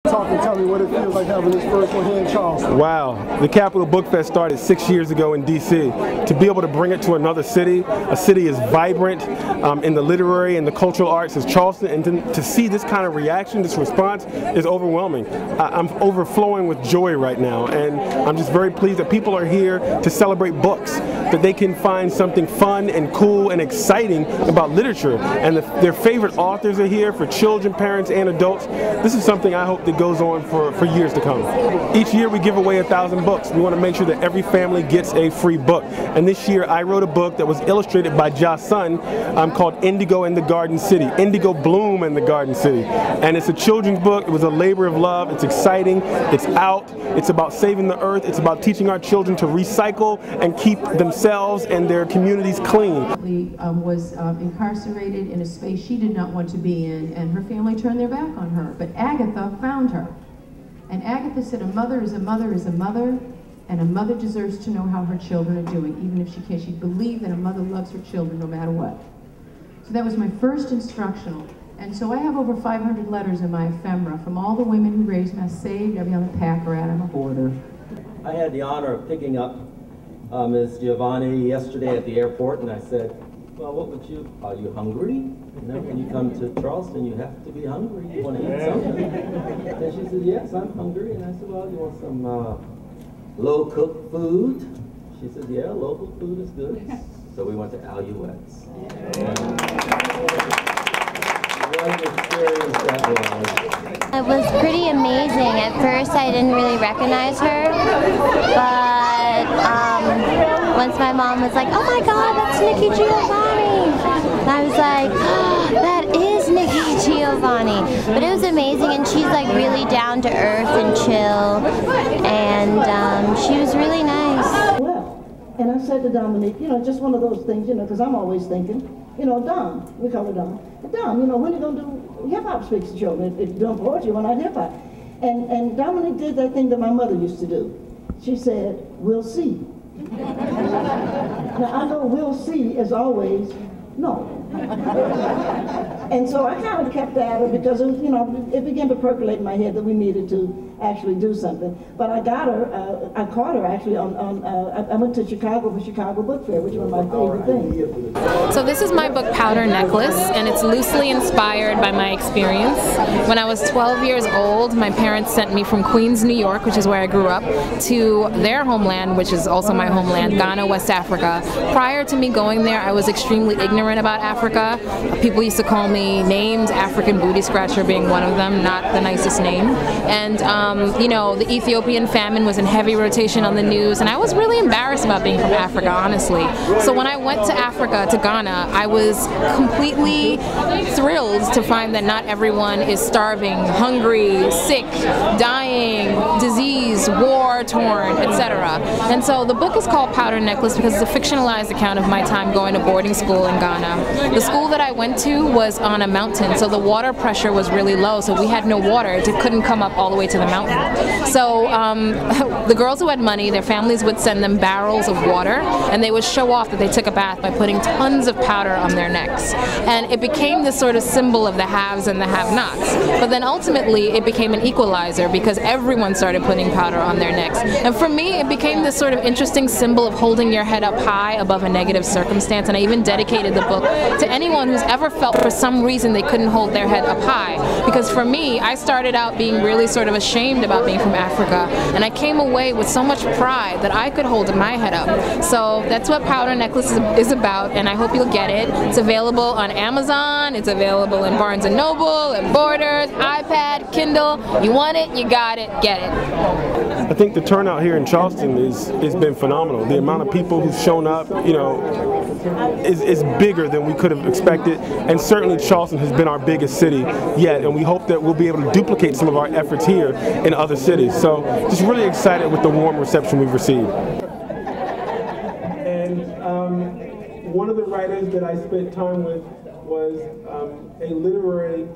Talk and tell me what it feels like having this first one here in Charleston. Wow, the Capital Bookfest started 6 years ago in D.C. To be able to bring it to another city, a city as vibrant in the literary and the cultural arts as Charleston, and to see this kind of reaction, this response is overwhelming. I'm overflowing with joy right now, and I'm just very pleased that people are here to celebrate books, that they can find something fun and cool and exciting about literature, and their favorite authors are here for children, parents, and adults. This is something I hope that goes on for years to come. Each year we give away 1,000 books. We want to make sure that every family gets a free book. And this year I wrote a book that was illustrated by Josh Sun called Indigo in the Garden City. Indigo bloom in the Garden City. And it's a children's book. It was a labor of love. It's exciting. It's out. It's about saving the earth. It's about teaching our children to recycle and keep themselves and their communities clean. Was incarcerated in a space she did not want to be in, and her family turned their back on her. But Agatha found her. And Agatha said, a mother is a mother is a mother, and a mother deserves to know how her children are doing, even if she can't. She believed that a mother loves her children no matter what. So that was my first instructional. And so I have over 500 letters in my ephemera from all the women who raised me. I saved every other pack rat. I'm a hoarder. I had the honor of picking up Ms. Giovanni yesterday at the airport, and I said, well, are you hungry? You know, when you come to Charleston, you have to be hungry. You want to eat something? And she said, yes, I'm hungry. And I said, well, you want some low-cooked food? She said, yeah, local food is good. So we went to Alouette's. What an experience that was. It was pretty amazing. At first, I didn't really recognize her, but once my mom was like, oh my God, that's Nikki Giovanni. And I was like, oh, that is Nikki Giovanni. But it was amazing, and she's like really down to earth and chill, and she was really nice. Well, and I said to Dominique, you know, just one of those things, you know, because I'm always thinking, you know, Dom, we call her Dom. Dom, you know, when are you going to do hip-hop speaks to children? If you're doing poetry, why not hip-hop? And Dominique did that thing that my mother used to do. She said, we'll see. Now, I know we'll see is always no. And so I kind of kept at it because, you know, it began to percolate in my head that we needed to actually do something. But I got her, I caught her actually I went to Chicago for Chicago Book Fair, which was one of my favorite things. So this is my book, Powder Necklace, and it's loosely inspired by my experience. When I was 12 years old, my parents sent me from Queens, New York, which is where I grew up, to their homeland, which is also my homeland, Ghana, West Africa. Prior to me going there, I was extremely ignorant about Africa. People used to call me names, African Booty Scratcher being one of them, not the nicest name. And you know, the Ethiopian famine was in heavy rotation on the news, and I was really embarrassed about being from Africa, honestly. So when I went to Africa, to Ghana, I was completely thrilled to find that not everyone is starving, hungry, sick, dying, disease, war-torn, etc. And so the book is called Powder Necklace because it's a fictionalized account of my time going to boarding school in Ghana. The school that I went to was on a mountain, so the water pressure was really low, so we had no water. It couldn't come up all the way to the mountain. So the girls who had money, their families would send them barrels of water, and they would show off that they took a bath by putting tons of powder on their necks. And it became this sort of symbol of the haves and the have-nots. But then ultimately it became an equalizer because everyone started putting powder on their necks. And for me, it became this sort of interesting symbol of holding your head up high above a negative circumstance. And I even dedicated the book to anyone who's ever felt for some reason they couldn't hold their head up high. Because for me, I started out being really sort of ashamed about being from Africa, and I came away with so much pride that I could hold my head up. So that's what Powder Necklace is about, and I hope you'll get it. It's available on Amazon, it's available in Barnes & Noble, and Borders, iPad, Kindle. You want it, you got it, get it. I think the turnout here in Charleston has been phenomenal. The amount of people who've shown up, you know, is bigger than we could have expected, and certainly Charleston has been our biggest city yet, and we hope that we'll be able to duplicate some of our efforts here in other cities. So just really excited with the warm reception we've received. And one of the writers that I spent time with was a literary